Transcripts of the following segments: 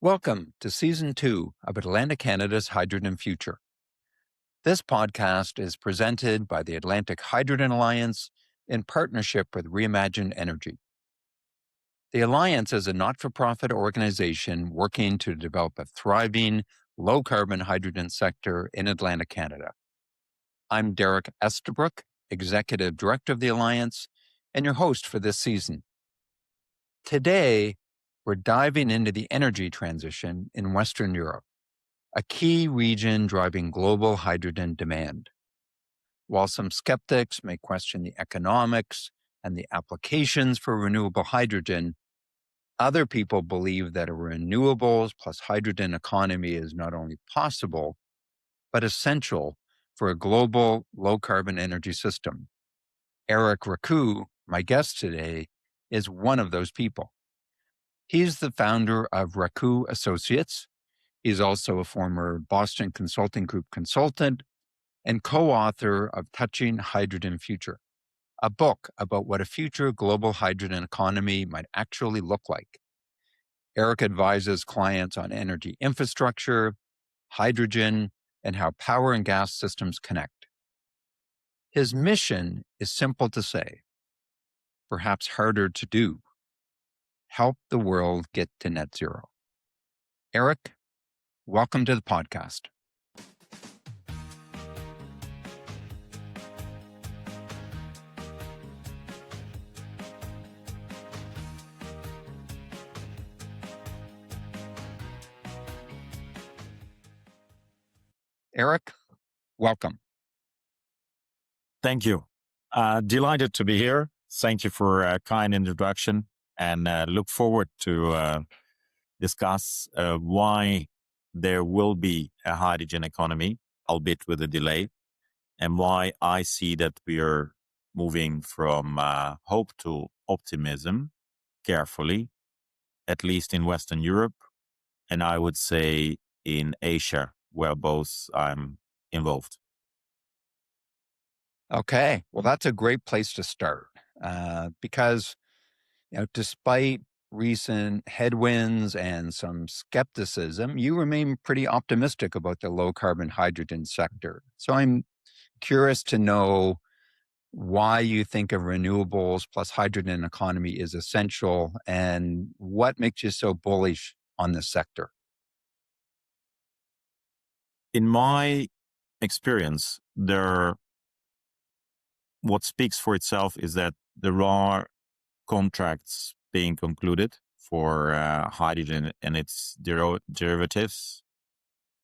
Welcome to Season 2 of Atlantic Canada's Hydrogen Future. This podcast is presented by the Atlantic Hydrogen Alliance in partnership with Reimagine Energy. The Alliance is a not-for-profit organization working to develop a thriving, low-carbon hydrogen sector in Atlantic Canada. I'm Derek Estabrook, Executive Director of the Alliance, and your host for this season. Today, we're diving into the energy transition in Western Europe, a key region driving global hydrogen demand. While some skeptics may question the economics and the applications for renewable hydrogen, other people believe that a renewables plus hydrogen economy is not only possible, but essential for a global low-carbon energy system. Erik Rakhou, my guest today, is one of those people. He's the founder of Rakhou Associates. He's also a former Boston Consulting Group consultant and co-author of Touching Hydrogen Future, a book about what a future global hydrogen economy might actually look like. Erik advises clients on energy infrastructure, hydrogen, and how power and gas systems connect. His mission is simple to say, perhaps harder to do: help the world get to net zero. Erik, welcome to the podcast. Erik, welcome. Thank you. Delighted to be here. Thank you for a kind introduction, and look forward to discuss why there will be a hydrogen economy, albeit with a delay, and why I see that we are moving from hope to optimism carefully, at least in Western Europe, and I would say in Asia, where both I'm involved. Okay, well, that's a great place to start because, despite recent headwinds and some skepticism, you remain pretty optimistic about the low carbon hydrogen sector. So I'm curious to know why you think a renewables plus hydrogen economy is essential and what makes you so bullish on this sector. In my experience, what speaks for itself is that there are contracts being concluded for hydrogen and its derivatives.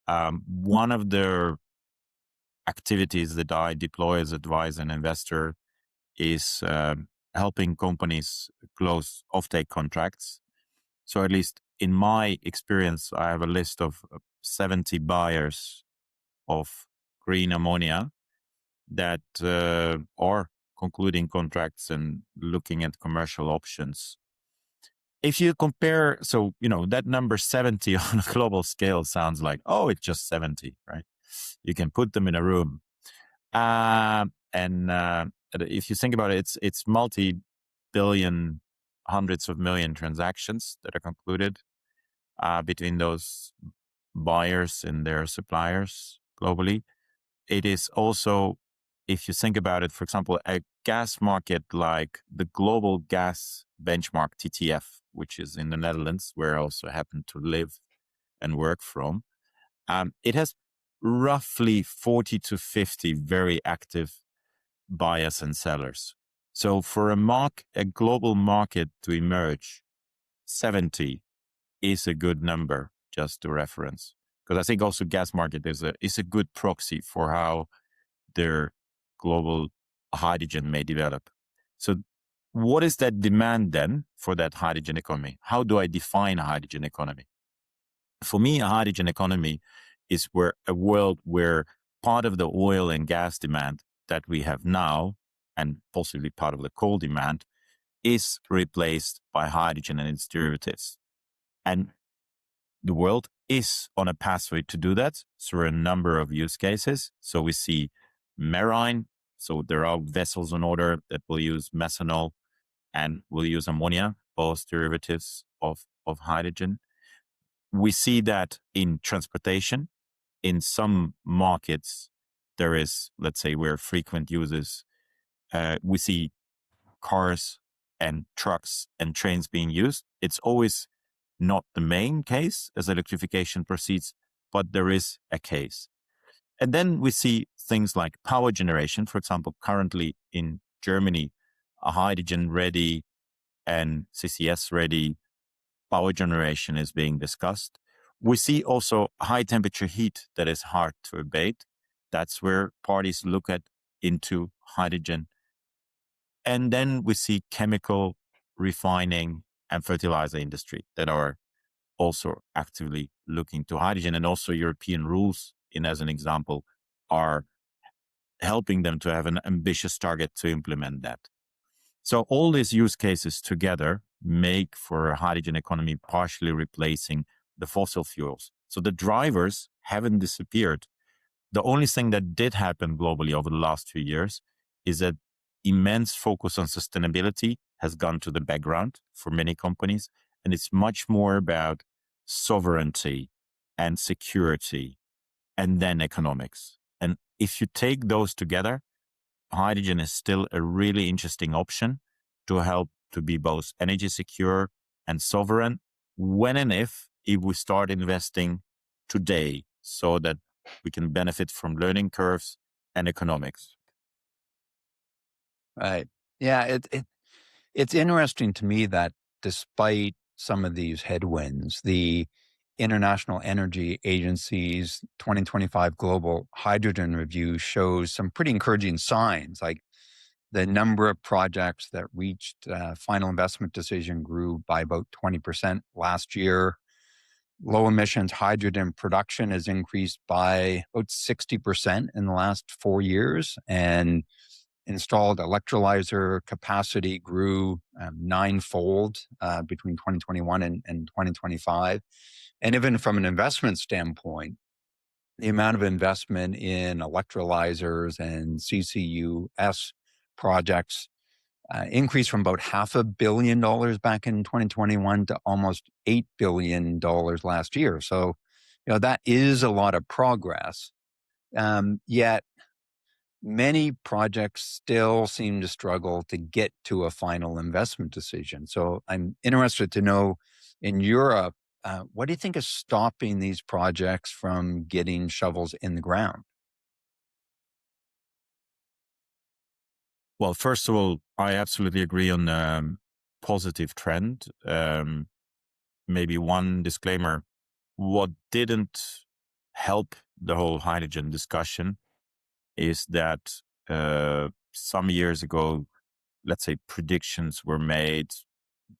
One of the activities that I deploy as advisor and investor is helping companies close offtake contracts. So at least in my experience, I have a list of 70 buyers of green ammonia that are concluding contracts and looking at commercial options. If you compare, that number 70 on a global scale sounds like, oh, it's just 70, right? You can put them in a room. And if you think about it, it's multi-billion, hundreds of million transactions that are concluded between those buyers and their suppliers globally. It is also, if you think about it, for example, a gas market like the global gas benchmark TTF, which is in the Netherlands, where I also happen to live and work from, it has roughly 40 to 50 very active buyers and sellers. So for a global market to emerge, 70 is a good number, just to reference. Because I think also gas market is a good proxy for how their global hydrogen may develop. So what is that demand then for that hydrogen economy? How do I define a hydrogen economy? For me, a hydrogen economy is a world where part of the oil and gas demand that we have now, and possibly part of the coal demand, is replaced by hydrogen and its derivatives. And the world is on a pathway to do that through a number of use cases. So we see marine. So there are vessels on order that will use methanol and will use ammonia, both derivatives of hydrogen. we see that in transportation, in some markets, there is, let's say, where frequent users, we see cars and trucks and trains being used. It's always not the main case as electrification proceeds, but there is a case. And then we see things like power generation. For example, currently in Germany, a hydrogen ready and CCS ready power generation is being discussed. We see also high temperature heat that is hard to abate. That's where parties look at into hydrogen. And then we see chemical refining and fertilizer industry that are also actively looking to hydrogen, and also European rules, in as an example, are helping them to have an ambitious target to implement that. So all these use cases together make for a hydrogen economy partially replacing the fossil fuels. So the drivers haven't disappeared. The only thing that did happen globally over the last 2 years is that immense focus on sustainability has gone to the background for many companies. And it's much more about sovereignty and security and then economics. And if you take those together, hydrogen is still a really interesting option to help to be both energy secure and sovereign when and if we start investing today so that we can benefit from learning curves and economics. Right. Yeah. It's interesting to me that despite some of these headwinds, the International Energy Agency's 2025 Global Hydrogen Review shows some pretty encouraging signs, like the number of projects that reached final investment decision grew by about 20% last year. Low emissions hydrogen production has increased by about 60% in the last 4 years, and installed electrolyzer capacity grew ninefold between 2021 and 2025. And even from an investment standpoint, the amount of investment in electrolyzers and CCUS projects increased from about $500 million back in 2021 to almost $8 billion last year. So, that is a lot of progress. Yet many projects still seem to struggle to get to a final investment decision. So I'm interested to know, in Europe, what do you think is stopping these projects from getting shovels in the ground? Well, first of all, I absolutely agree on the positive trend. Maybe one disclaimer: what didn't help the whole hydrogen discussion is that some years ago, let's say, predictions were made.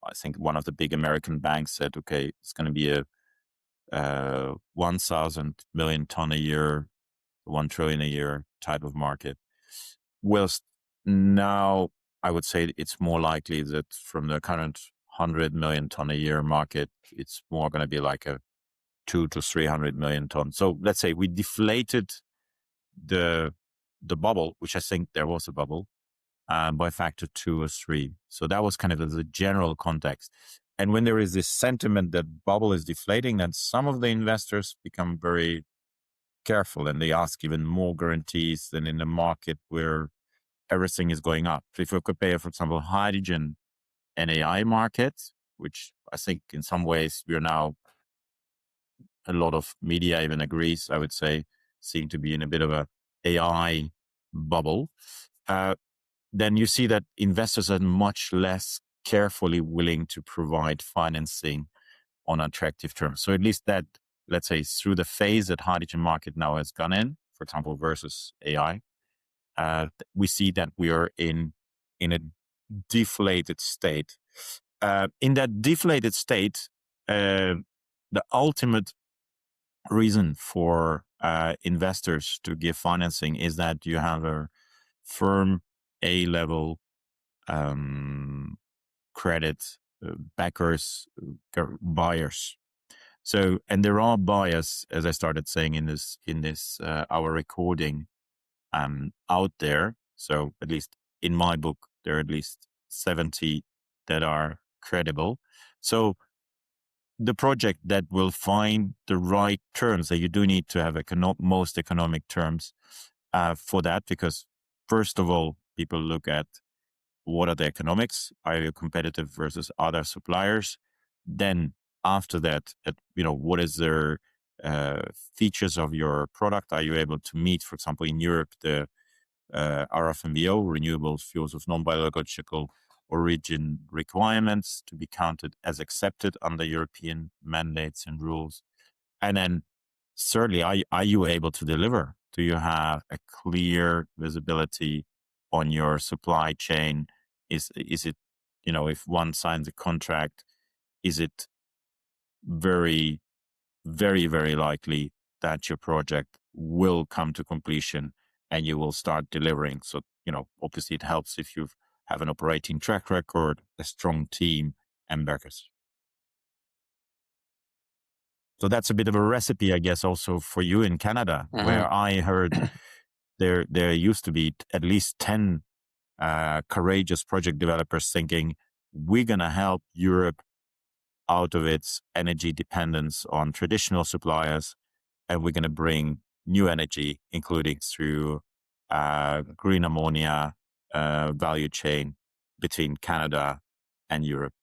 I think one of the big American banks said, okay, it's going to be a 1,000 million ton a year, 1 trillion a year type of market. Whilst now I would say it's more likely that from the current 100 million ton a year market, it's more going to be like a 200 to 300 million ton. So let's say we deflated the bubble, which I think there was a bubble, by factor 2 or 3. So that was kind of the general context. And when there is this sentiment that bubble is deflating, then some of the investors become very careful and they ask even more guarantees than in a market where everything is going up. So if you compare, for example, hydrogen and AI markets, which I think in some ways we are now, a lot of media even agrees, I would say, seem to be in a bit of a AI bubble, then you see that investors are much less carefully willing to provide financing on attractive terms. So at least that, let's say, through the phase that hydrogen market now has gone in, for example, versus AI, we see that we are in a deflated state. In that deflated state, the ultimate reason for investors to give financing is that you have a firm A-level credit backers, buyers. So, and there are buyers, as I started saying in this our recording, out there. So at least in my book, there are at least 70 that are credible. So the project that will find the right terms. That you do need to have most economic terms for that, because first of all, people look at what are the economics, are you competitive versus other suppliers? Then after that, what is their features of your product? Are you able to meet, for example, in Europe, the RFNBO, renewable fuels of non-biological origin requirements to be counted as accepted under European mandates and rules? And then thirdly, are you able to deliver? Do you have a clear visibility on your supply chain? Is it, if one signs a contract, is it very, very, very likely that your project will come to completion and you will start delivering? So, obviously it helps if you have an operating track record, a strong team, and backers. So that's a bit of a recipe, I guess, also for you in Canada, where I heard there used to be at least 10 courageous project developers thinking, we're going to help Europe out of its energy dependence on traditional suppliers, and we're going to bring new energy, including through green ammonia value chain between Canada and Europe.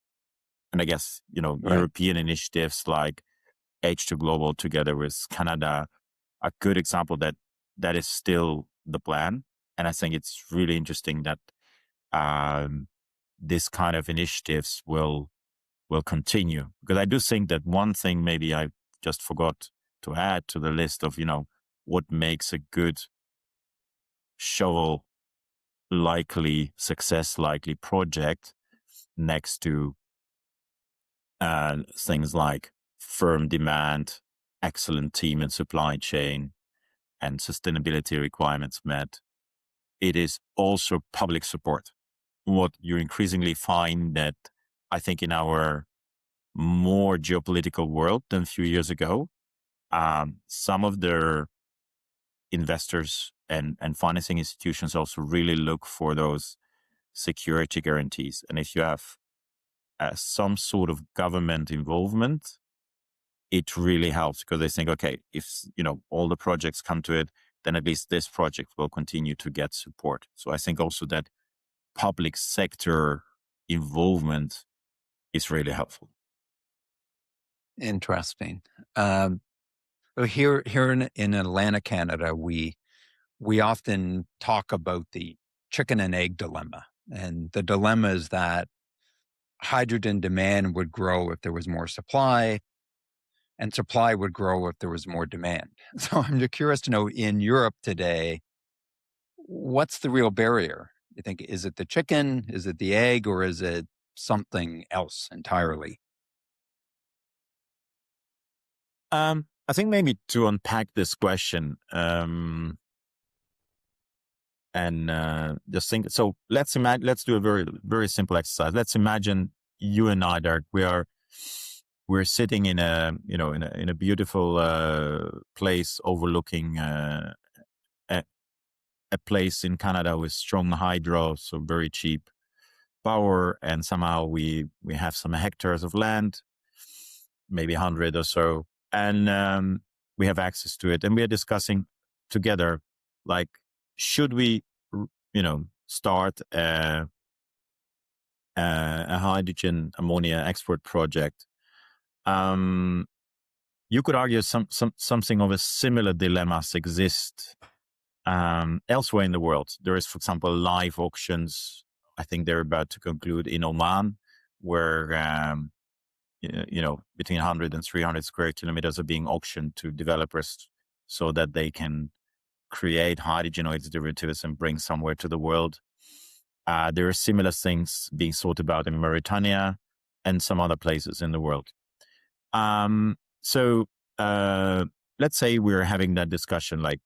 And I guess, European initiatives like H2 Global together with Canada, a good example that is still the plan. And I think it's really interesting that this kind of initiatives will continue, because I do think that one thing maybe I just forgot to add to the list of, what makes a good success likely project, next to things like firm demand, excellent team and supply chain, and sustainability requirements met, it is also public support. What you increasingly find that I think in our more geopolitical world than a few years ago, some of their investors and financing institutions also really look for those security guarantees. And if you have some sort of government involvement, it really helps, because they think, okay, if all the projects come to it, then at least this project will continue to get support. So I think also that public sector involvement is really helpful. Interesting. So here in Atlantic Canada, we often talk about the chicken and egg dilemma. And the dilemma is that hydrogen demand would grow if there was more supply, and supply would grow if there was more demand. So I'm just curious to know, in Europe today, what's the real barrier? You think, is it the chicken, is it the egg, or is it something else entirely? I think maybe to unpack this question, and just think. So let's do a very, very simple exercise. Let's imagine you and I, Derek, we're sitting in a beautiful place overlooking a place in Canada with strong hydro, so very cheap power, and somehow we have some hectares of land, maybe 100 or so, and we have access to it, and we are discussing together, like, should we start a hydrogen ammonia export project? You could argue something of a similar dilemmas exist elsewhere in the world. There is, for example, live auctions. I think they're about to conclude in Oman, where between 100 and 300 square kilometers are being auctioned to developers so that they can create hydrogen or its derivatives and bring somewhere to the world. There are similar things being thought about in Mauritania and some other places in the world. So let's say we're having that discussion, like,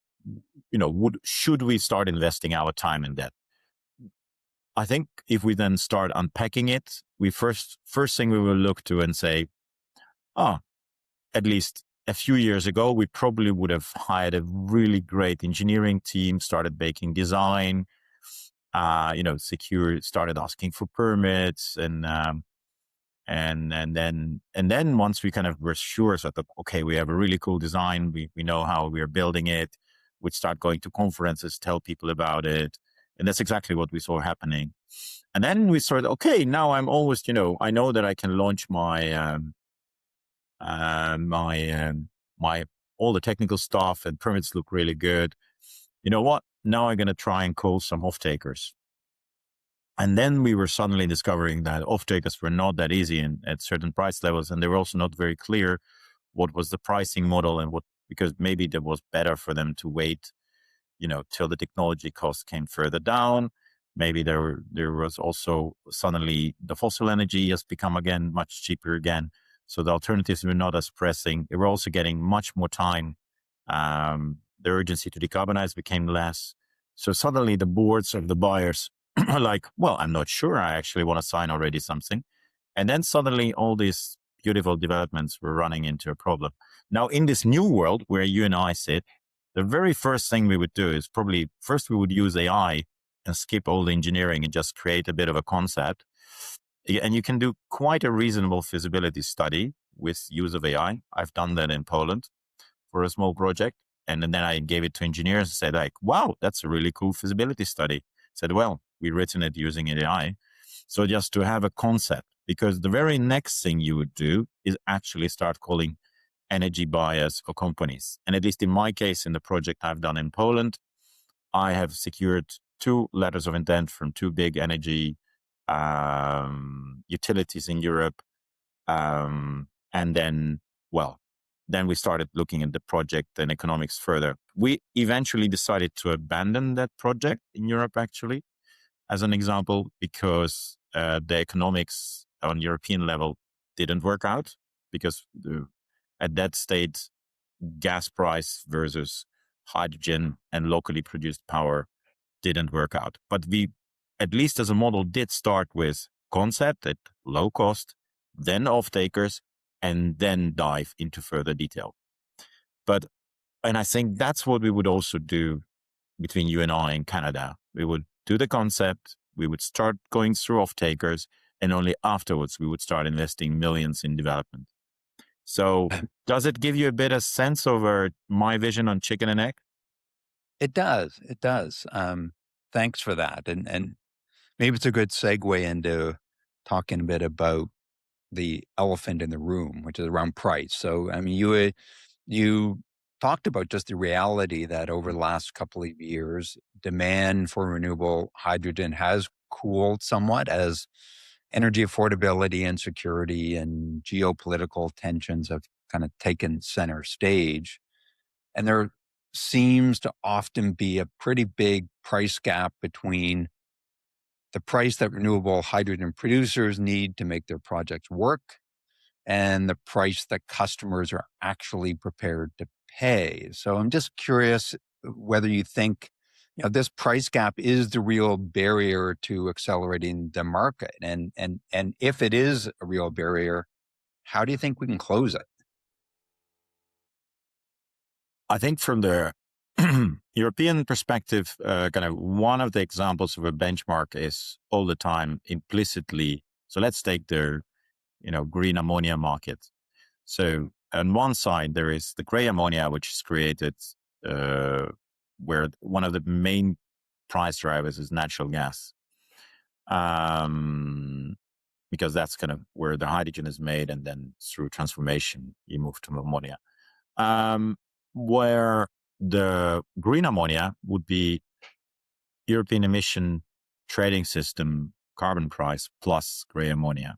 should we start investing our time in that? I think if we then start unpacking it, we first thing we will look to and say, at least a few years ago, we probably would have hired a really great engineering team, started making design, started asking for permits, and And then once we kind of were sure that, okay, we have a really cool design, we know how we are building it, we'd start going to conferences, tell people about it. And that's exactly what we saw happening. And then we started, okay, now I'm almost, I know that I can launch my all the technical stuff, and permits look really good. You know what? Now I'm going to try and call some off-takers. And then we were suddenly discovering that off-takers were not that easy at certain price levels. And they were also not very clear what was the pricing model, and because maybe it was better for them to wait, till the technology cost came further down. Maybe there was also suddenly the fossil energy has become again much cheaper again. So the alternatives were not as pressing. They were also getting much more time. The urgency to decarbonize became less. So suddenly the boards of the buyers are like, well, I'm not sure I actually want to sign already something. And then suddenly all these beautiful developments were running into a problem. Now, in this new world where you and I sit, the very first thing we would do is probably first we would use AI and skip all the engineering and just create a bit of a concept. And you can do quite a reasonable feasibility study with use of AI. I've done that in Poland for a small project. And then I gave it to engineers and said, like, wow, that's a really cool feasibility study. Said, well, we've written it using AI. So just to have a concept, because the very next thing you would do is actually start calling energy buyers for companies. And at least in my case, in the project I've done in Poland, I have secured 2 letters of intent from 2 big energy utilities in Europe. And then we started looking at the project and economics further. We eventually decided to abandon that project in Europe, actually, as an example, because the economics on European level didn't work out, because at that state, gas price versus hydrogen and locally produced power didn't work out. But we, at least as a model, did start with concept at low cost, then off-takers, and then dive into further detail. And I think that's what we would also do between you and I in Canada. We would do the concept, we would start going through off-takers, and only afterwards we would start investing millions in development. So does it give you a bit of sense over my vision on chicken and egg? It does. It does. Thanks for that. And maybe it's a good segue into talking a bit about the elephant in the room, which is around price. So, I mean, you talked about just the reality that over the last couple of years, demand for renewable hydrogen has cooled somewhat as energy affordability and security and geopolitical tensions have kind of taken center stage. And there seems to often be a pretty big price gap between the price that renewable hydrogen producers need to make their projects work and the price that customers are actually prepared to pay. So I'm just curious whether you think this price gap is the real barrier to accelerating the market, and if it is a real barrier, how do you think we can close it? I think from the European perspective, kind of one of the examples of a benchmark is all the time implicitly. So let's take the, green ammonia market. So on one side, there is the gray ammonia, which is created where one of the main price drivers is natural gas. Because that's kind of where the hydrogen is made, and then through transformation, you move to ammonia. Where the green ammonia would be European emission trading system carbon price plus gray ammonia.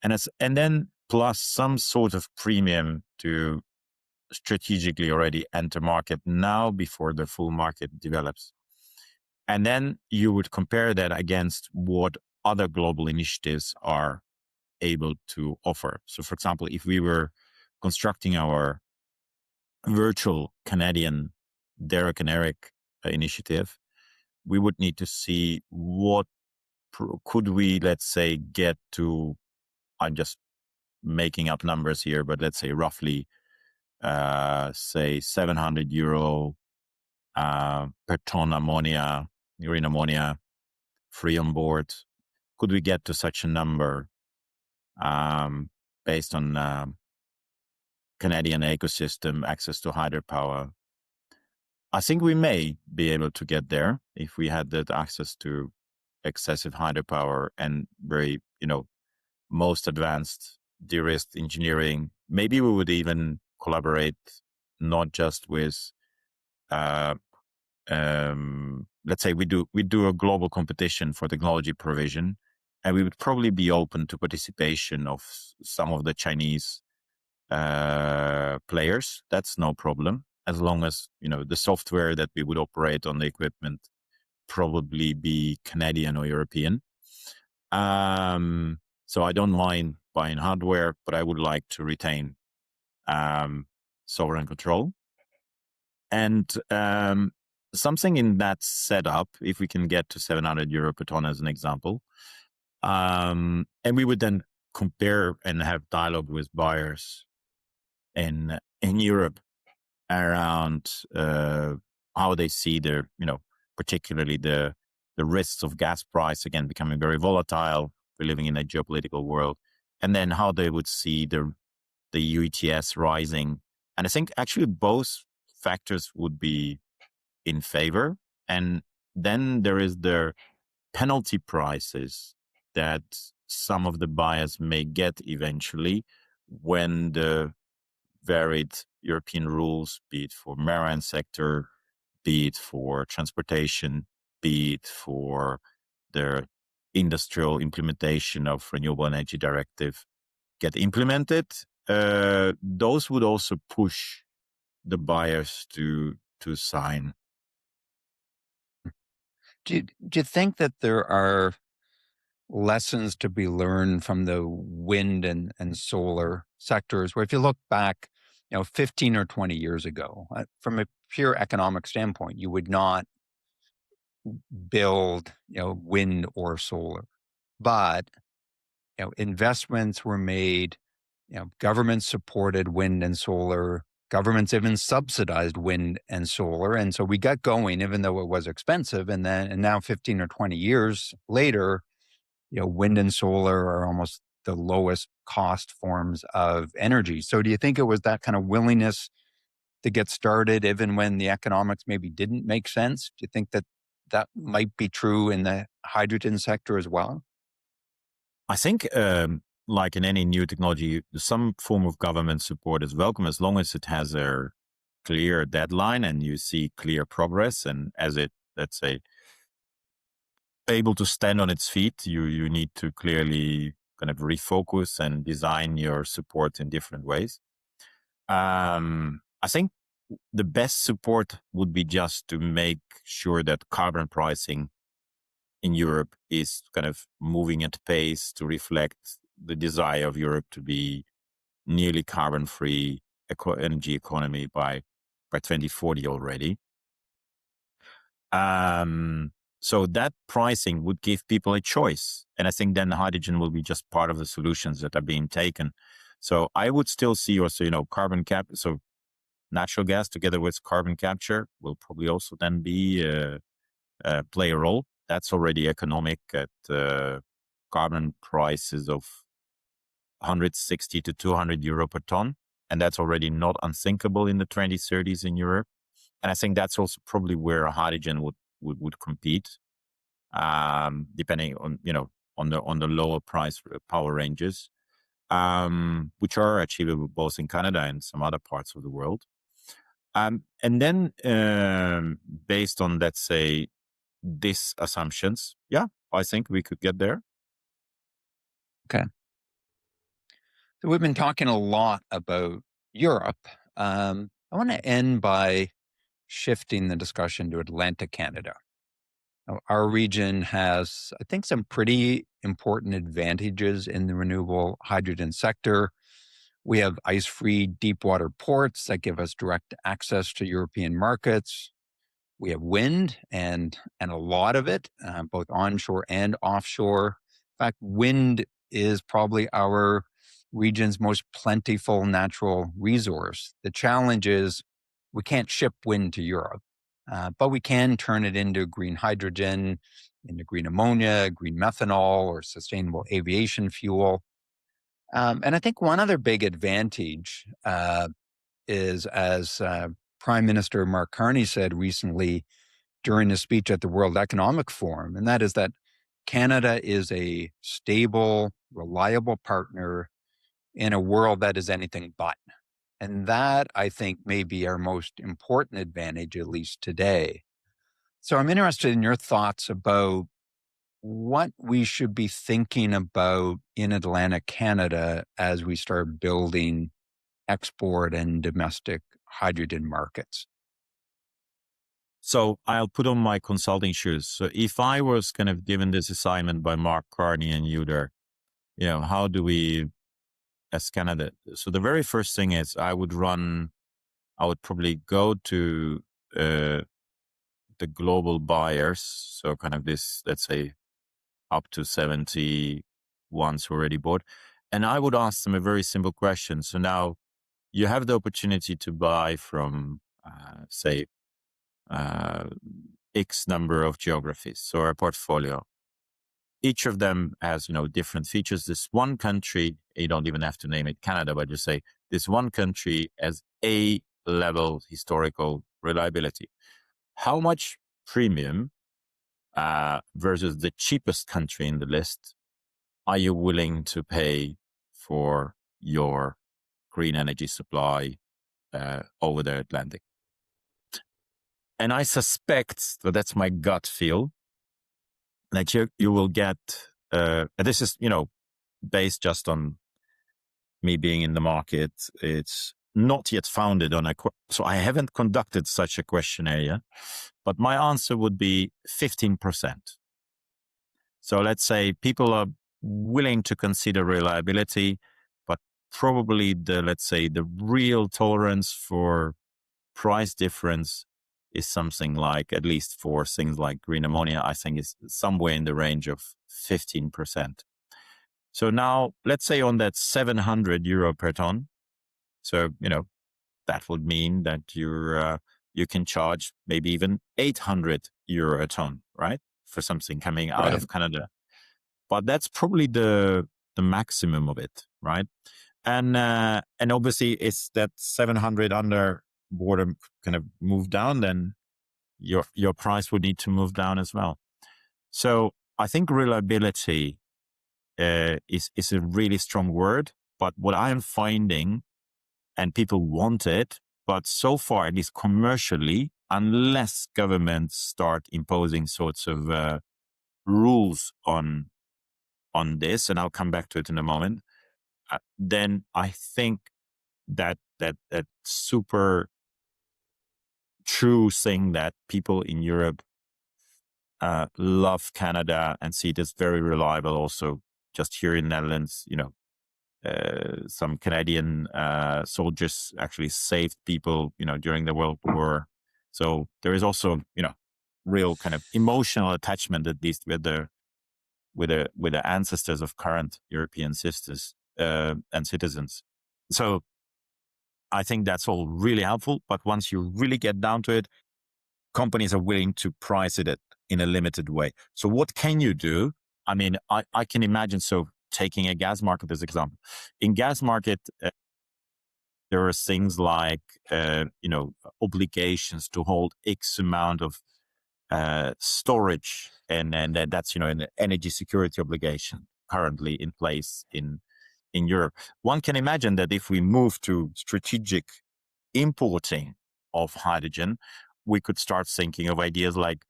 And then plus some sort of premium to strategically already enter market now before the full market develops. And then you would compare that against what other global initiatives are able to offer. So for example, if we were constructing our virtual Canadian Derek and Erik initiative, we would need to see what could we, let's say, get to, I'm just making up numbers here, but let's say roughly, say 700 euro per ton ammonia, green ammonia, free on board. Could we get to such a number based on Canadian ecosystem, access to hydropower. I think we may be able to get there if we had that access to excessive hydropower and very, most advanced de-risked engineering. Maybe we would even collaborate not just with, let's say we do a global competition for technology provision, and we would probably be open to participation of some of the Chinese players. That's no problem, as long as the software that we would operate on the equipment probably be Canadian or European. So I don't mind buying hardware, but I would like to retain sovereign control. And something in that setup, if we can get to 700 euro per ton as an example, and we would then compare and have dialogue with buyers in Europe around how they see their, particularly the risks of gas price, again, becoming very volatile. We're living in a geopolitical world. And then how they would see the UETS rising. And I think actually both factors would be in favor. And then there is the penalty prices that some of the buyers may get eventually when the varied European rules, be it for marine sector, be it for transportation, be it for the industrial implementation of renewable energy directive, get implemented. Those would also push the buyers to sign. Do you think that there are lessons to be learned from the wind and solar sectors, where if you look back, 15 or 20 years ago, from a pure economic standpoint, you would not build, wind or solar, but, investments were made, governments supported wind and solar, governments even subsidized wind and solar. And so we got going, even though it was expensive. And now 15 or 20 years later, wind and solar are almost the lowest cost forms of energy. So do you think it was that kind of willingness to get started, even when the economics maybe didn't make sense? Do you think that that might be true in the hydrogen sector as well? I think, like in any new technology, some form of government support is welcome as long as it has a clear deadline and you see clear progress. And as it, let's say, able to stand on its feet, you need to clearly kind of refocus and design your support in different ways. I think the best support would be just to make sure that carbon pricing in Europe is kind of moving at pace to reflect the desire of Europe to be nearly carbon-free energy economy by 2040 already. So that pricing would give people a choice. And I think then hydrogen will be just part of the solutions that are being taken. So I would still see also, carbon cap. So natural gas together with carbon capture will probably also then be play a role. That's already economic at carbon prices of 160 to 200 euro per ton. And that's already not unthinkable in the 2030s in Europe. And I think that's also probably where hydrogen would compete, depending on, on the lower price power ranges, which are achievable both in Canada and some other parts of the world. And then based on, let's say, these assumptions, yeah, I think we could get there. Okay. So we've been talking a lot about Europe. I want to end by shifting the discussion to Atlantic Canada. Now, our region has, I think, some pretty important advantages in the renewable hydrogen sector. We have ice-free deep water ports that give us direct access to European markets. We have wind and a lot of it, both onshore and offshore. In fact, wind is probably our region's most plentiful natural resource. The challenge is we can't ship wind to Europe, but we can turn it into green hydrogen, into green ammonia, green methanol, or sustainable aviation fuel. And I think one other big advantage is, as Prime Minister Mark Carney said recently during his speech at the World Economic Forum, and that is that Canada is a stable, reliable partner in a world that is anything but. And that, I think, may be our most important advantage, at least today. So I'm interested in your thoughts about what we should be thinking about in Atlantic Canada as we start building export and domestic hydrogen markets. So I'll put on my consulting shoes. So if I was kind of given this assignment by Mark Carney and you there, how do we, as Canada? So the very first thing is I would probably go to the global buyers. So kind of this, let's say up to 70 ones who already bought. And I would ask them a very simple question. So now you have the opportunity to buy from, say, X number of geographies or a portfolio. Each of them has, different features. This one country, you don't even have to name it Canada, but just say this one country has A level historical reliability. How much premium versus the cheapest country in the list are you willing to pay for your green energy supply over the Atlantic? And I suspect, but that's my gut feel, that you will get, this is, based just on me being in the market. It's not yet founded on so I haven't conducted such a questionnaire yet, but my answer would be 15%. So let's say people are willing to consider reliability, but probably the real tolerance for price difference is something like, at least for things like green ammonia, I think is somewhere in the range of 15%. So now let's say on that 700 euro per ton. So, that would mean that you can charge maybe even 800 euro a ton, right? For something coming out of Canada. But that's probably the maximum of it, right? And obviously it's that 700 under border kind of move down, then your price would need to move down as well. So I think reliability is a really strong word, but what I am finding, and people want it, but so far, at least commercially, unless governments start imposing sorts of rules on this, and I'll come back to it in a moment, then I think that super true thing that people in Europe love Canada and see it as very reliable. Also, just here in Netherlands, some Canadian soldiers actually saved people, during the World War. So there is also, real kind of emotional attachment, at least with the ancestors of current European sisters and citizens. So I think that's all really helpful. But once you really get down to it, companies are willing to price it in a limited way. So what can you do? I mean, I can imagine, so taking a gas market as example. In gas market, there are things like, obligations to hold X amount of storage, and that's, an energy security obligation currently in place in Europe. One can imagine that if we move to strategic importing of hydrogen, we could start thinking of ideas like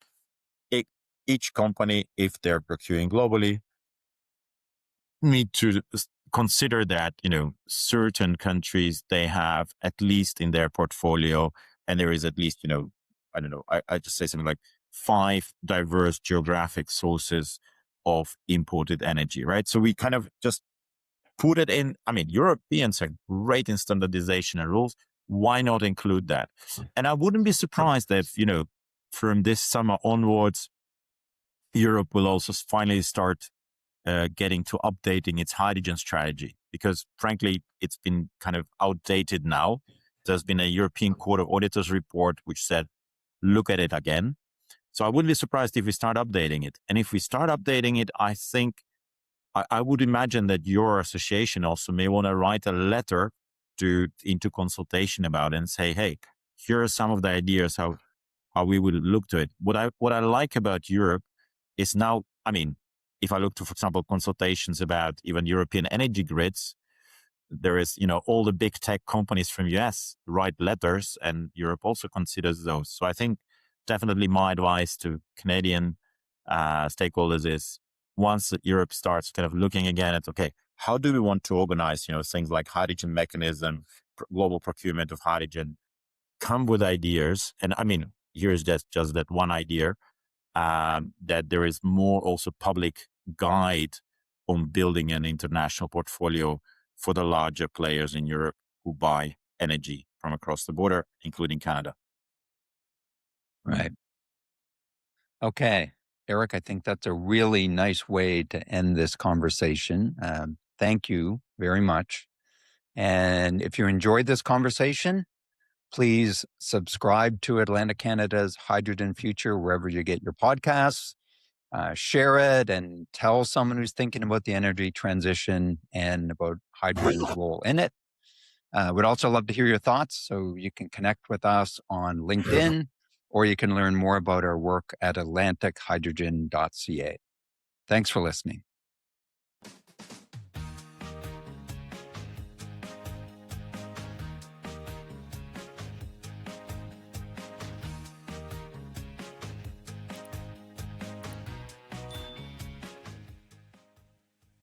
each company, if they're procuring globally, need to consider that, certain countries, they have at least in their portfolio, and there is at least, I don't know, I just say something like 5 diverse geographic sources of imported energy, right? So we kind of just put it in. I mean, Europeans are great in standardization and rules. Why not include that? And I wouldn't be surprised if, from this summer onwards, Europe will also finally start getting to updating its hydrogen strategy, because frankly, it's been kind of outdated now. There's been a European Court of Auditors report which said, look at it again. So I wouldn't be surprised if we start updating it. And if we start updating it, I think I would imagine that your association also may want to write a letter into consultation about it and say, hey, here are some of the ideas how we would look to it. What I like about Europe is now, I mean, if I look to, for example, consultations about even European energy grids, there is, all the big tech companies from US write letters, and Europe also considers those. So I think definitely my advice to Canadian stakeholders is, once Europe starts kind of looking again at, okay, how do we want to organize, things like hydrogen mechanism, global procurement of hydrogen, come with ideas. And I mean, here's just that one idea, that there is more also public guide on building an international portfolio for the larger players in Europe who buy energy from across the border, including Canada. Right. Okay. Erik, I think that's a really nice way to end this conversation. Thank you very much. And if you enjoyed this conversation, please subscribe to Atlantic Canada's Hydrogen Future wherever you get your podcasts. Share it and tell someone who's thinking about the energy transition and about hydrogen's role in it. We'd also love to hear your thoughts, so you can connect with us on LinkedIn, or you can learn more about our work at atlantichydrogen.ca. Thanks for listening.